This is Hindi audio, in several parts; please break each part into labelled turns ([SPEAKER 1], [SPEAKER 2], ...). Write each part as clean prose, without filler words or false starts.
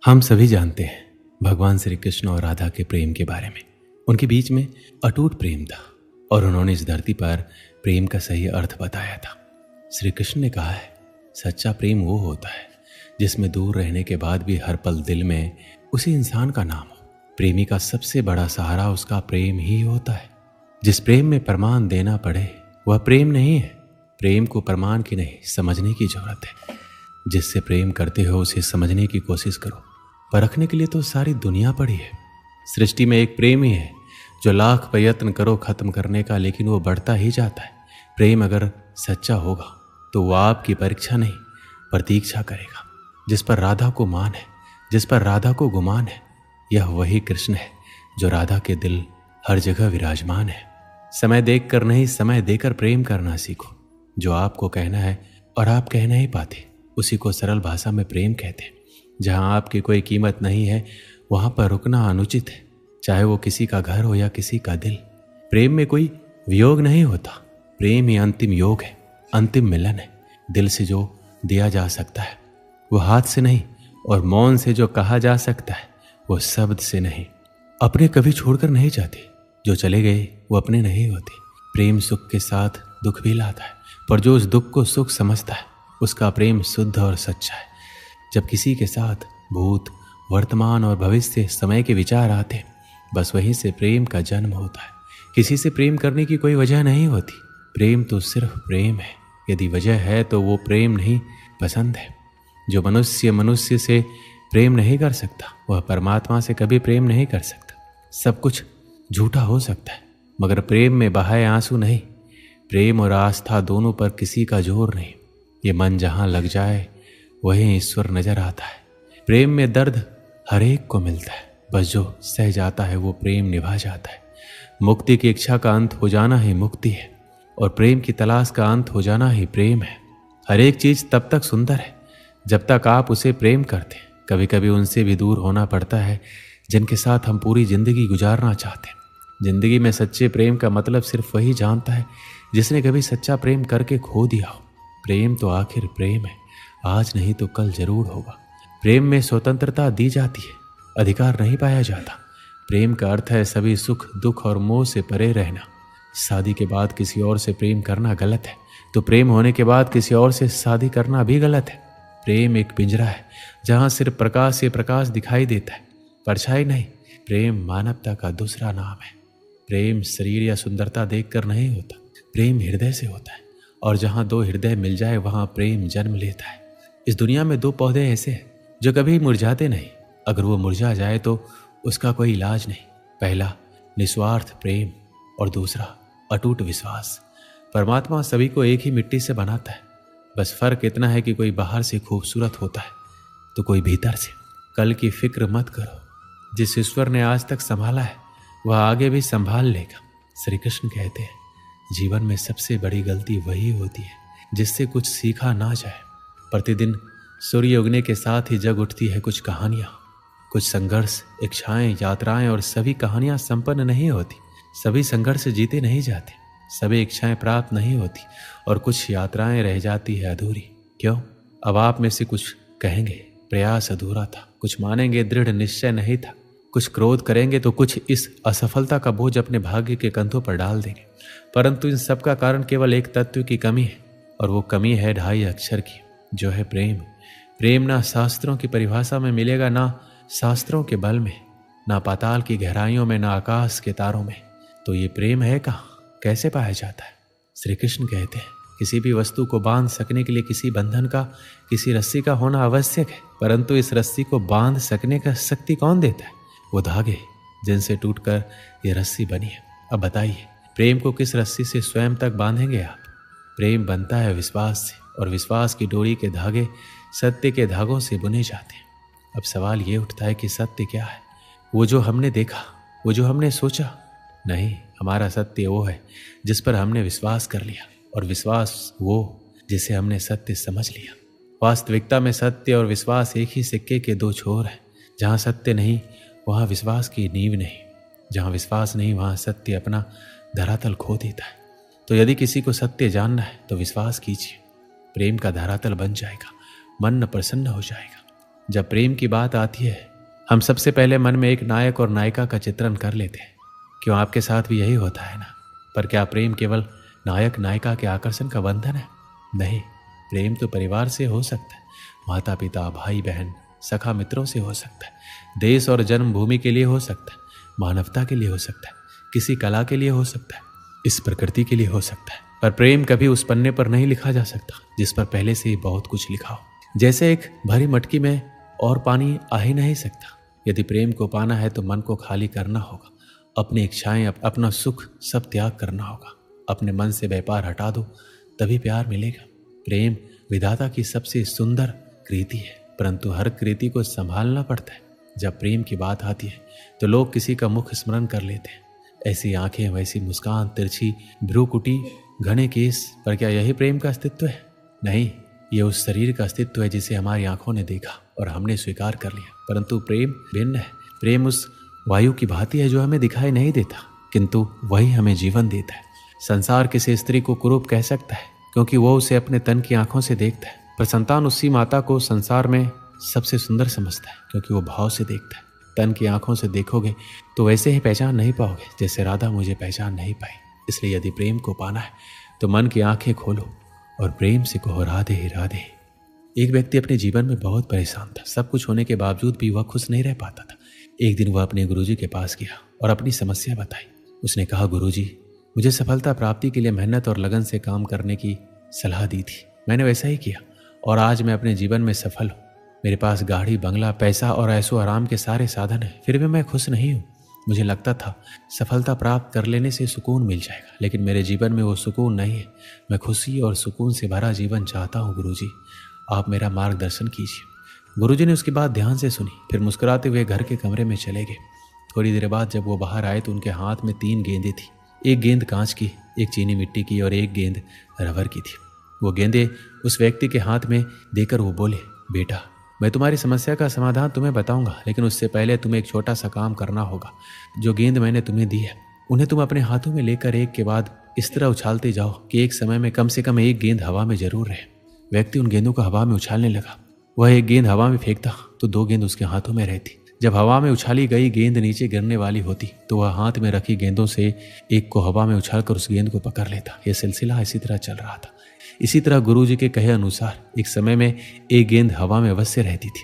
[SPEAKER 1] हम सभी जानते हैं भगवान श्री कृष्ण और राधा के प्रेम के बारे में। उनके बीच में अटूट प्रेम था और उन्होंने इस धरती पर प्रेम का सही अर्थ बताया था। श्री कृष्ण ने कहा है, सच्चा प्रेम वो होता है जिसमें दूर रहने के बाद भी हर पल दिल में उसी इंसान का नाम हो। प्रेमी का सबसे बड़ा सहारा उसका प्रेम ही होता है। जिस प्रेम में प्रमाण देना पड़े वह प्रेम नहीं है। प्रेम को प्रमाण की नहीं, समझने की जरूरत है। जिससे प्रेम करते हो उसे समझने की कोशिश करो। परखने के लिए तो सारी दुनिया पड़ी है। सृष्टि में एक प्रेम ही है जो लाख प्रयत्न करो खत्म करने का, लेकिन वो बढ़ता ही जाता है। प्रेम अगर सच्चा होगा तो वो आपकी परीक्षा नहीं प्रतीक्षा करेगा। जिस पर राधा को मान है, जिस पर राधा को गुमान है, यह वही कृष्ण है जो राधा के दिल हर जगह विराजमान है। समय देख कर नहीं, समय देकर प्रेम करना सीखो। जो आपको कहना है और आप कह नहीं पाते उसी को सरल भाषा में प्रेम कहते हैं। जहां आपकी कोई कीमत नहीं है वहां पर रुकना अनुचित है, चाहे वो किसी का घर हो या किसी का दिल। प्रेम में कोई वियोग नहीं होता। प्रेम ही अंतिम योग है, अंतिम मिलन है। दिल से जो दिया जा सकता है वो हाथ से नहीं, और मौन से जो कहा जा सकता है वो शब्द से नहीं। अपने कभी छोड़कर नहीं जाते, जो चले गए वो अपने नहीं होते। प्रेम सुख के साथ दुख भी लाता है, पर जो उस दुख को सुख समझता है उसका प्रेम शुद्ध और सच्चा है। जब किसी के साथ भूत, वर्तमान और भविष्य समय के विचार आते हैं, बस वहीं से प्रेम का जन्म होता है। किसी से प्रेम करने की कोई वजह नहीं होती। प्रेम तो सिर्फ प्रेम है। यदि वजह है तो वो प्रेम नहीं, पसंद है। जो मनुष्य मनुष्य से प्रेम नहीं कर सकता वह परमात्मा से कभी प्रेम नहीं कर सकता। सब कुछ झूठा हो सकता है मगर प्रेम में बहाए आंसू नहीं। प्रेम और आस्था दोनों पर किसी का जोर नहीं। ये मन जहां लग जाए वहीं ईश्वर नजर आता है। प्रेम में दर्द हर एक को मिलता है, बस जो सह जाता है वो प्रेम निभा जाता है। मुक्ति की इच्छा का अंत हो जाना ही मुक्ति है, और प्रेम की तलाश का अंत हो जाना ही प्रेम है। हर एक चीज तब तक सुंदर है जब तक आप उसे प्रेम करते हैं। कभी कभी उनसे भी दूर होना पड़ता है जिनके साथ हम पूरी जिंदगी गुजारना चाहते हैं। जिंदगी में सच्चे प्रेम का मतलब सिर्फ वही जानता है जिसने कभी सच्चा प्रेम करके खो दिया हो। प्रेम तो आखिर प्रेम है, आज नहीं तो कल जरूर होगा। प्रेम में स्वतंत्रता दी जाती है, अधिकार नहीं पाया जाता। प्रेम का अर्थ है सभी सुख दुख और मोह से परे रहना। शादी के बाद किसी और से प्रेम करना गलत है, तो प्रेम होने के बाद किसी और से शादी करना भी गलत है। प्रेम एक पिंजरा है जहां सिर्फ प्रकाश से प्रकाश दिखाई देता है, परछाई नहीं। प्रेम मानवता का दूसरा नाम है। प्रेम शरीर या सुंदरता देखकर नहीं होता, प्रेम हृदय से होता है। और जहां दो हृदय मिल जाए वहां प्रेम जन्म लेता है। इस दुनिया में दो पौधे ऐसे हैं जो कभी मुरझाते नहीं। अगर वो मुरझा जाए तो उसका कोई इलाज नहीं। पहला निस्वार्थ प्रेम और दूसरा अटूट विश्वास। परमात्मा सभी को एक ही मिट्टी से बनाता है, बस फर्क इतना है कि कोई बाहर से खूबसूरत होता है तो कोई भीतर से। कल की फिक्र मत करो, जिस ईश्वर ने आज तक संभाला है वह आगे भी संभाल लेगा। श्री कृष्ण कहते हैं, जीवन में सबसे बड़ी गलती वही होती है जिससे कुछ सीखा ना जाए। प्रतिदिन सूर्य उगने के साथ ही जग उठती है कुछ कहानियां, कुछ संघर्ष, इच्छाएं, यात्राएं, और सभी कहानियां संपन्न नहीं होती। सभी संघर्ष जीते नहीं जाते, सभी इच्छाएं प्राप्त नहीं होती, और कुछ यात्राएं रह जाती है अधूरी। क्यों? अब आप में से कुछ कहेंगे प्रयास अधूरा था, कुछ मानेंगे दृढ़ निश्चय नहीं था, कुछ क्रोध करेंगे तो कुछ इस असफलता का बोझ अपने भाग्य के कंधों पर डाल देंगे। परंतु इन सब का कारण केवल एक तत्व की कमी है, और वो कमी है 2.5 अक्षर की, जो है प्रेम। प्रेम ना शास्त्रों की परिभाषा में मिलेगा, ना शास्त्रों के बल में, ना पाताल की गहराइयों में, ना आकाश के तारों में। तो ये प्रेम है कहाँ, कैसे पाया जाता है? श्री कृष्ण कहते हैं, किसी भी वस्तु को बांध सकने के लिए किसी बंधन का, किसी रस्सी का होना आवश्यक है, परंतु इस रस्सी को बांध सकने का शक्ति कौन देता है? वो धागे जिनसे टूटकर ये रस्सी बनी है। अब बताइए, प्रेम को किस रस्सी से स्वयं तक बांधेंगे आप? प्रेम बनता है विश्वास से, और विश्वास की डोरी के धागे सत्य के धागों से बुने जाते हैं। अब सवाल ये उठता है कि सत्य क्या है? वो जो हमने देखा, वो जो हमने सोचा? नहीं, हमारा सत्य वो है जिस पर हमने विश्वास कर लिया, और विश्वास वो जिसे हमने सत्य समझ लिया। वास्तविकता में सत्य और विश्वास एक ही सिक्के के दो छोर हैं। जहाँ सत्य नहीं वहाँ विश्वास की नींव नहीं, जहाँ विश्वास नहीं वहाँ सत्य अपना धरातल खो देता है। तो यदि किसी को सत्य जानना है तो विश्वास कीजिए, प्रेम का धरातल बन जाएगा, मन प्रसन्न हो जाएगा। जब प्रेम की बात आती है हम सबसे पहले मन में एक नायक और नायिका का चित्रण कर लेते हैं। क्यों आपके साथ भी यही होता है ना? पर क्या प्रेम केवल नायक नायिका के आकर्षण का बंधन है? नहीं, प्रेम तो परिवार से हो सकता है, माता पिता, भाई बहन, सखा मित्रों से हो सकता है, देश और जन्मभूमि के लिए हो सकता है, मानवता के लिए हो सकता है, किसी कला के लिए हो सकता है, इस प्रकृति के लिए हो सकता है। पर प्रेम कभी उस पन्ने पर नहीं लिखा जा सकता जिस पर पहले से ही बहुत कुछ लिखा हो। जैसे एक भरी मटकी में और पानी आ ही नहीं सकता। यदि प्रेम को पाना है तो मन को खाली करना होगा, अपनी इच्छाएं, अपना सुख सब त्याग करना होगा। अपने मन से व्यापार हटा दो, तभी प्यार मिलेगा। प्रेम विधाता की सबसे सुंदर कृति है, परंतु हर कृति को संभालना पड़ता है। जब प्रेम की बात आती है तो लोग किसी का मुख स्मरण कर लेते हैं। ऐसी आंखें, वैसी मुस्कान, तिरछी भ्रूकुटी, घने केस, पर क्या यही प्रेम का अस्तित्व है? नहीं, ये उस शरीर का अस्तित्व है जिसे हमारी आंखों ने देखा और हमने स्वीकार कर लिया। परंतु प्रेम भिन्न है। प्रेम उस वायु की भांति है जो हमें दिखाई नहीं देता, किंतु वही हमें जीवन देता है। संसार किसी स्त्री को कुरूप कह सकता है क्योंकि वो उसे अपने तन की आंखों से देखता है, पर संतान उसी माता को संसार में सबसे सुंदर समझता है क्योंकि वो भाव से देखता है। तन की आंखों से देखोगे तो वैसे ही पहचान नहीं पाओगे जैसे राधा मुझे पहचान नहीं पाई। इसलिए यदि प्रेम को पाना है तो मन की आंखें खोलो और प्रेम से कहो राधे राधे। एक व्यक्ति अपने जीवन में बहुत परेशान था। सब कुछ होने के बावजूद भी वह खुश नहीं रह पाता था। एक दिन वह अपने गुरुजी के पास गया और अपनी समस्या बताई। उसने कहा, गुरुजी, मुझे सफलता प्राप्ति के लिए मेहनत और लगन से काम करने की सलाह दी थी। मैंने वैसा ही किया और आज मैं अपने जीवन में सफल हूँ। मेरे पास गाड़ी, बंगला, पैसा और ऐशो आराम के सारे साधन हैं, फिर भी मैं खुश नहीं हूँ। मुझे लगता था सफलता प्राप्त कर लेने से सुकून मिल जाएगा, लेकिन मेरे जीवन में वो सुकून नहीं है। मैं खुशी और सुकून से भरा जीवन चाहता हूँ। गुरुजी, आप मेरा मार्गदर्शन कीजिए। गुरुजी ने उसकी बात ध्यान से सुनी, फिर मुस्कुराते हुए घर के कमरे में चले गए। थोड़ी देर बाद जब वो बाहर आए तो उनके हाथ में 3 गेंदें थी। एक गेंद कांच की, एक चीनी मिट्टी की और एक गेंद रबर की थी। वो गेंदें उस व्यक्ति के हाथ में देकर वो बोले, बेटा, मैं तुम्हारी समस्या का समाधान तुम्हें बताऊंगा, लेकिन उससे पहले तुम्हें एक छोटा सा काम करना होगा। जो गेंद मैंने तुम्हें दी है उन्हें तुम अपने हाथों में लेकर एक के बाद इस तरह उछालते जाओ कि एक समय में कम से कम एक गेंद हवा में जरूर रहे। व्यक्ति उन गेंदों को हवा में उछालने लगा। वह एक गेंद हवा में फेंकता तो 2 गेंद उसके हाथों में रहती। जब हवा में उछाली गई गेंद नीचे गिरने वाली होती तो वह हाथ में रखी गेंदों से एक को हवा में उछालकर उस गेंद को पकड़ लेता। यह सिलसिला इसी तरह चल रहा था। इसी तरह गुरुजी के कहे अनुसार एक समय में एक गेंद हवा में अवश्य रहती थी।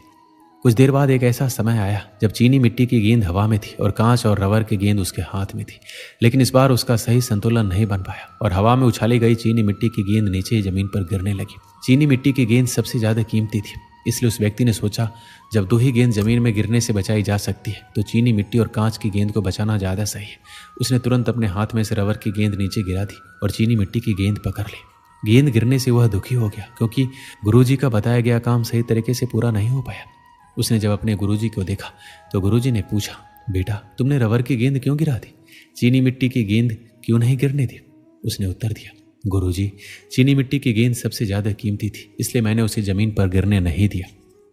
[SPEAKER 1] कुछ देर बाद एक ऐसा समय आया जब चीनी मिट्टी की गेंद हवा में थी और कांच और रबर की गेंद उसके हाथ में थी, लेकिन इस बार उसका सही संतुलन नहीं बन पाया और हवा में उछाली गई चीनी मिट्टी की गेंद नीचे ही जमीन पर गिरने लगी। चीनी मिट्टी की गेंद सबसे ज्यादा कीमती थी, इसलिए उस व्यक्ति ने सोचा जब 2 ही गेंद जमीन में गिरने से बचाई जा सकती है तो चीनी मिट्टी और कांच की गेंद को बचाना ज्यादा सही है। उसने तुरंत अपने हाथ में से रबर की गेंद नीचे गिरा दी और चीनी मिट्टी की गेंद पकड़ ली। गेंद गिरने से वह दुखी हो गया क्योंकि गुरुजी का बताया गया काम सही तरीके से पूरा नहीं हो पाया। उसने जब अपने गुरुजी को देखा तो गुरुजी ने पूछा, बेटा, तुमने रबर की गेंद क्यों गिरा दी? चीनी मिट्टी की गेंद क्यों नहीं गिरने दी? उसने उत्तर दिया, गुरुजी, चीनी मिट्टी की गेंद सबसे ज्यादा कीमती थी, इसलिए मैंने उसे जमीन पर गिरने नहीं दिया।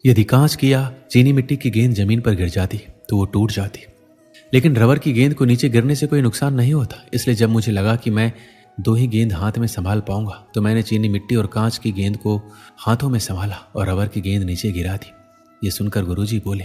[SPEAKER 1] यदि कांच की या चीनी मिट्टी की गेंद जमीन पर गिर जाती तो वो टूट जाती, लेकिन रबर की गेंद को नीचे गिरने से कोई नुकसान नहीं होता। इसलिए जब मुझे लगा कि मैं 2 ही गेंद हाथ में संभाल पाऊंगा तो मैंने चीनी मिट्टी और कांच की गेंद को हाथों में संभाला और रबर की गेंद नीचे गिरा दी। ये सुनकर गुरुजी बोले,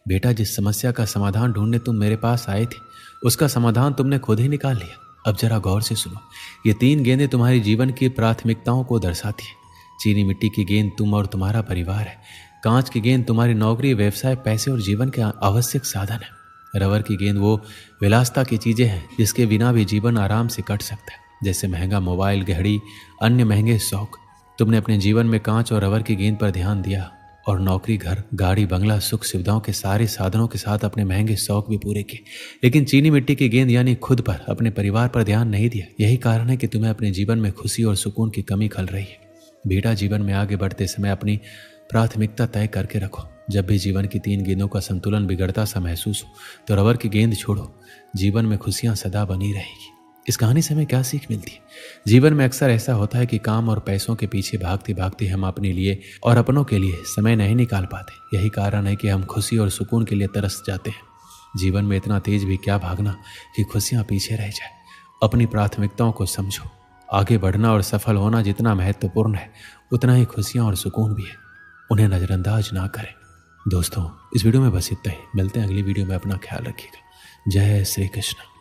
[SPEAKER 1] बेटा, जिस समस्या का समाधान ढूंढने तुम मेरे पास आए थे उसका समाधान तुमने खुद ही निकाल लिया। अब जरा गौर से सुनो। ये 3 गेंदें तुम्हारी जीवन की प्राथमिकताओं को दर्शाती है। चीनी मिट्टी की गेंद तुम और तुम्हारा परिवार है। कांच की गेंद तुम्हारी नौकरी, व्यवसाय, पैसे और जीवन के आवश्यक साधन है। रबर की गेंद वो विलासता की चीजें हैं जिसके बिना भी जीवन आराम से कट सकता है, जैसे महंगा मोबाइल, घड़ी, अन्य महंगे शौक। तुमने अपने जीवन में कांच और रबर की गेंद पर ध्यान दिया और नौकरी, घर, गाड़ी, बंगला, सुख सुविधाओं के सारे साधनों के साथ अपने महंगे शौक भी पूरे किए, लेकिन चीनी मिट्टी की गेंद यानी खुद पर, अपने परिवार पर ध्यान नहीं दिया। यही कारण है कि तुम्हें अपने जीवन में खुशी और सुकून की कमी खल रही है। बेटा, जीवन में आगे बढ़ते समय अपनी प्राथमिकता तय करके रखो। जब भी जीवन की 3 गेंदों का संतुलन बिगड़ता सा महसूस हो तो रबर की गेंद छोड़ो। जीवन में खुशियां सदा बनी रहेगी। इस कहानी से हमें क्या सीख मिलती है? जीवन में अक्सर ऐसा होता है कि काम और पैसों के पीछे भागते भागते हम अपने लिए और अपनों के लिए समय नहीं निकाल पाते। यही कारण है कि हम खुशी और सुकून के लिए तरस जाते हैं। जीवन में इतना तेज भी क्या भागना कि खुशियां पीछे रह जाए। अपनी प्राथमिकताओं को समझो। आगे बढ़ना और सफल होना जितना महत्वपूर्ण है उतना ही खुशियां और सुकून भी है। उन्हें नजरअंदाज ना करें। दोस्तों इस वीडियो में बस इतना ही, मिलते हैं अगली वीडियो में, अपना ख्याल रखिएगा। जय श्री कृष्ण।